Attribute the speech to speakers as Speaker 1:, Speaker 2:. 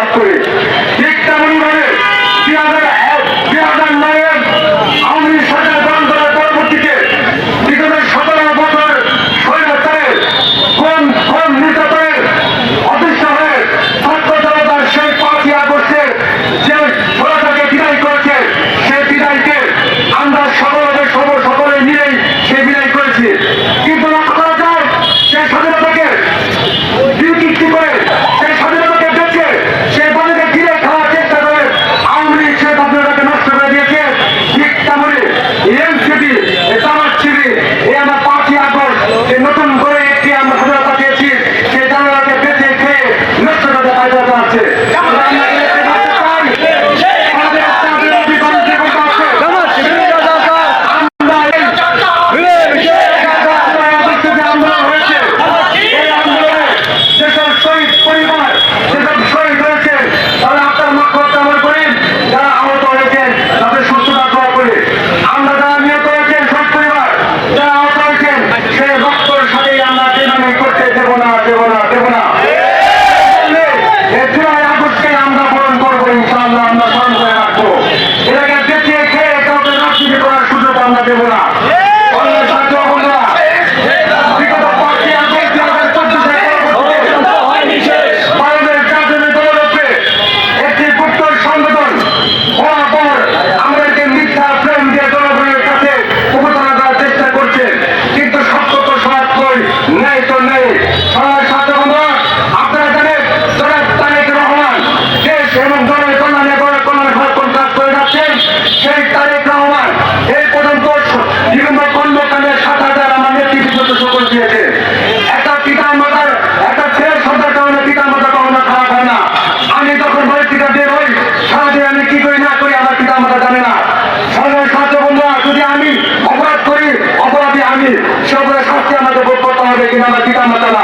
Speaker 1: লাভ করে। ঠিক তেমনই ভাবে 2009 আওয়ামী লীগ সরকার গ্রহণ করার পরবর্তীতে বিগত 17 বছর স্বৈরাচারের কোন নির্যাতনের অদৃশ্য হয়ে ছাত্র জনতার সেই 5ই আগস্টের যে ছোড়াটাকে বিদায় করেছে, সেই বিদায়কে আমরা সকলে মিলেই সেই বিদায় করেছি। কিন্তু না করা যায় সেই স্বাধীনতাকে বিকৃতি করে, সেই স্বাধীনতাকে বেঁচে সেই বাড়িতে ফিরে খাওয়ার চেষ্টা করে আওয়ামী লীগ সেই স্বাধীনতাকে নষ্ট করে দিয়েছে। ঠিক তেমনি এনসিপি, জামাত শিবির, এই আমরা 5ই আগস্ট নতুন করে একটি আমরা স্বাধীনতা পেয়েছি, সেই স্বাধীনতাকে বেঁচে খেয়ে নষ্ট করতে ফায়দা আছে। শাস্তি আমাকে ভোগ করতে হবে কিনা আমার পিতা মাতা না।